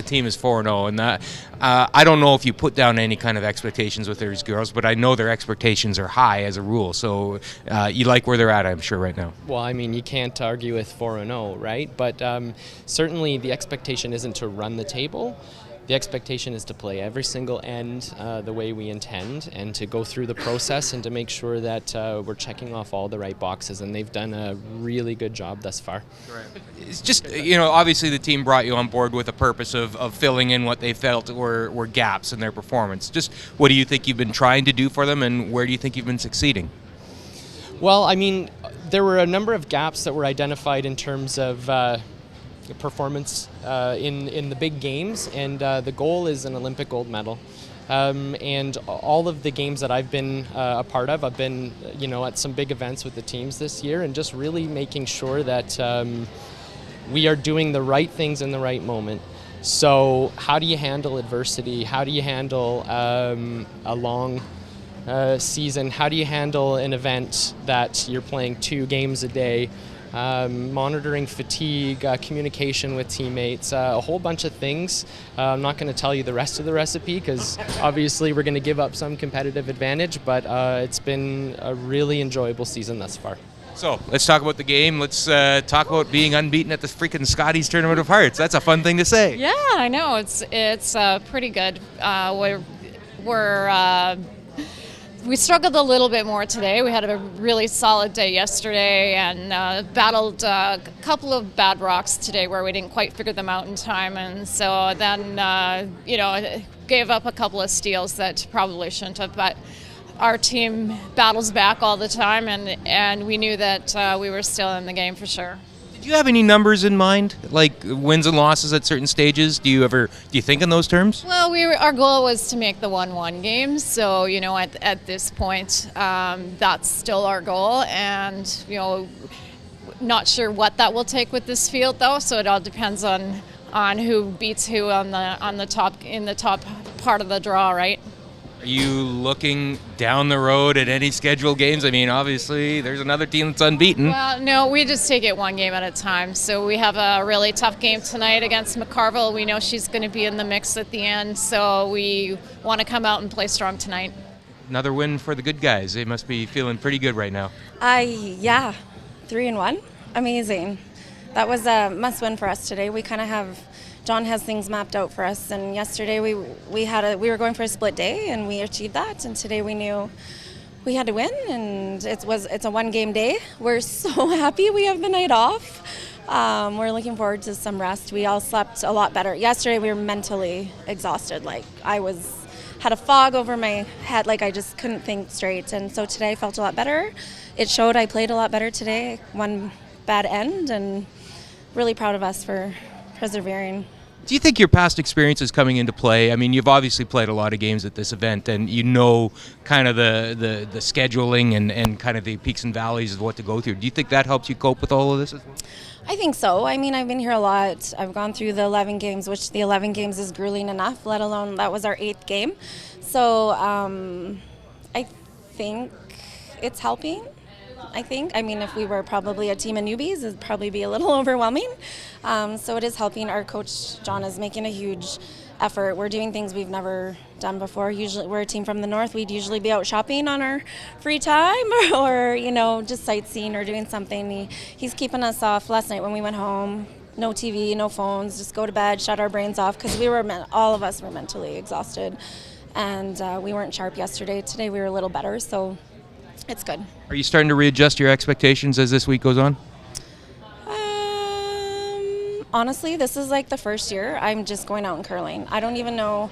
team is 4-0, and that I don't know if you put down any kind of expectations with these girls, but I know their expectations are high as a rule. So you like where they're at, I'm sure, right now. Well, I mean, you can't argue with 4-0, right? But certainly the expectation isn't to run the table. The expectation is to play every single end the way we intend, and to go through the process and to make sure that we're checking off all the right boxes, and they've done a really good job thus far. Right. It's just, obviously the team brought you on board with a purpose of filling in what they felt were gaps in their performance. Just what do you think you've been trying to do for them, and where do you think you've been succeeding? Well, I mean, there were a number of gaps that were identified in terms of performance in the big games, and the goal is an Olympic gold medal. And all of the games that I've been a part of, I've been at some big events with the teams this year, and just really making sure that we are doing the right things in the right moment. So how do you handle adversity? How do you handle a long season? How do you handle an event that you're playing 2 games a day? Monitoring fatigue, communication with teammates, a whole bunch of things. I'm not going to tell you the rest of the recipe because obviously we're going to give up some competitive advantage, but it's been a really enjoyable season thus far. So let's talk about the game. Let's talk about being unbeaten at the freaking Scotties Tournament of Hearts. That's a fun thing to say. Yeah, I know. It's pretty good. We struggled a little bit more today. We had a really solid day yesterday and battled a couple of bad rocks today where we didn't quite figure them out in time. And so then, gave up a couple of steals that probably shouldn't have. But our team battles back all the time, and we knew that we were still in the game for sure. Do you have any numbers in mind, like wins and losses at certain stages? Do you think in those terms? Well, our goal was to make the 1-1 games, so at this point, that's still our goal, and not sure what that will take with this field though. So it all depends on who beats who in the top part of the draw, right? Are you looking down the road at any scheduled games? I mean, obviously, there's another team that's unbeaten. Well, no, we just take it one game at a time. So we have a really tough game tonight against McCarville. We know she's going to be in the mix at the end, so we want to come out and play strong tonight. Another win for the good guys. They must be feeling pretty good right now. Yeah, 3-1. Amazing. That was a must-win for us today. We kind of have... John has things mapped out for us, and yesterday we were going for a split day, and we achieved that. And today we knew we had to win, and it's a 1-game day. We're so happy we have the night off. We're looking forward to some rest. We all slept a lot better. Yesterday we were mentally exhausted. Like had a fog over my head, like I just couldn't think straight. And so today I felt a lot better. It showed I played a lot better today. One bad end, and really proud of us for persevering. Do you think your past experience is coming into play? I mean, you've obviously played a lot of games at this event, and you know kind of the scheduling and kind of the peaks and valleys of what to go through. Do you think that helps you cope with all of this as well? I think so. I mean, I've been here a lot. I've gone through the 11 games, which the 11 games is grueling enough, let alone that was our 8th game. So I think it's helping. I mean, if we were probably a team of newbies, it'd probably be a little overwhelming. So it is helping. Our coach, John, is making a huge effort. We're doing things we've never done before. Usually, we're a team from the north. We'd usually be out shopping on our free time or just sightseeing or doing something. He's keeping us off. Last night when we went home, no TV, no phones, just go to bed, shut our brains off, because all of us were mentally exhausted. And we weren't sharp yesterday. Today we were a little better, so it's good. Are you starting to readjust your expectations as this week goes on? Honestly, this is like the first year I'm just going out and curling. I don't even know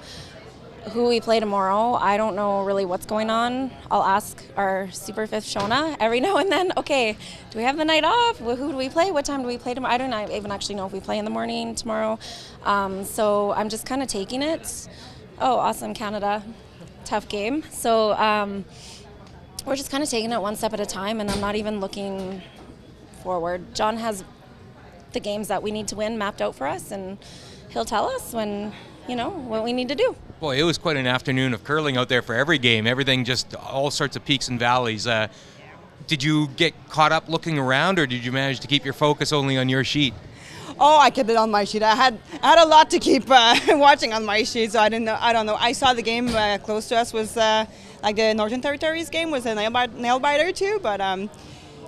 who we play tomorrow. I don't know really what's going on. I'll ask our Super Fifth Shona every now and then, okay, do we have the night off? Who do we play? What time do we play tomorrow? I don't even actually know if we play in the morning tomorrow. So I'm just kind of taking it. Oh, awesome, Canada. Tough game. So we're just kind of taking it one step at a time, and I'm not even looking forward. John has the games that we need to win mapped out for us, and he'll tell us when, what we need to do. Boy, it was quite an afternoon of curling out there for every game. Everything, just all sorts of peaks and valleys. Did you get caught up looking around, or did you manage to keep your focus only on your sheet? Oh, I kept it on my sheet. I had a lot to keep watching on my sheet, so I didn't know. I don't know. I saw the game close to us was like the Northern Territories game was a nail biter too, but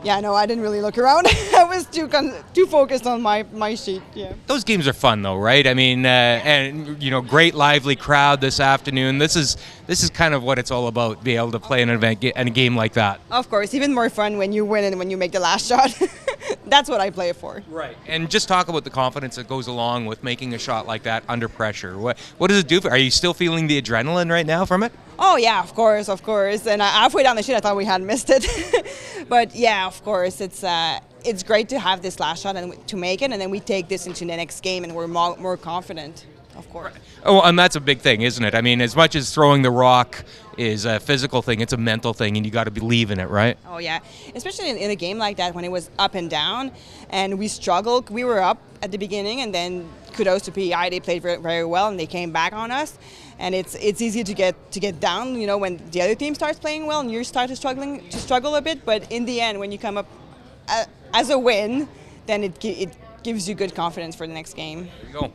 yeah, no, I didn't really look around. I was too focused on my sheet. Yeah. Those games are fun though, right? I mean, and great lively crowd this afternoon. This is kind of what it's all about. Be able to play an event and a game like that. Of course, even more fun when you win and when you make the last shot. That's what I play it for. Right. And just talk about the confidence that goes along with making a shot like that under pressure. What does it do for? Are you still feeling the adrenaline right now from it? Oh yeah, of course. And halfway down the sheet, I thought we had missed it. But yeah, of course, it's great to have this last shot and to make it, and then we take this into the next game, and we're more confident. Of course. Oh, and that's a big thing, isn't it? I mean, as much as throwing the rock is a physical thing, it's a mental thing, and you got to believe in it, right? Oh yeah, especially in a game like that when it was up and down, and we struggled. We were up at the beginning, and then kudos to PEI, they played very, very well, and they came back on us. And it's easy to get down, when the other team starts playing well and you start to struggle a bit. But in the end, when you come up as a win, then it gives you good confidence for the next game. There you go.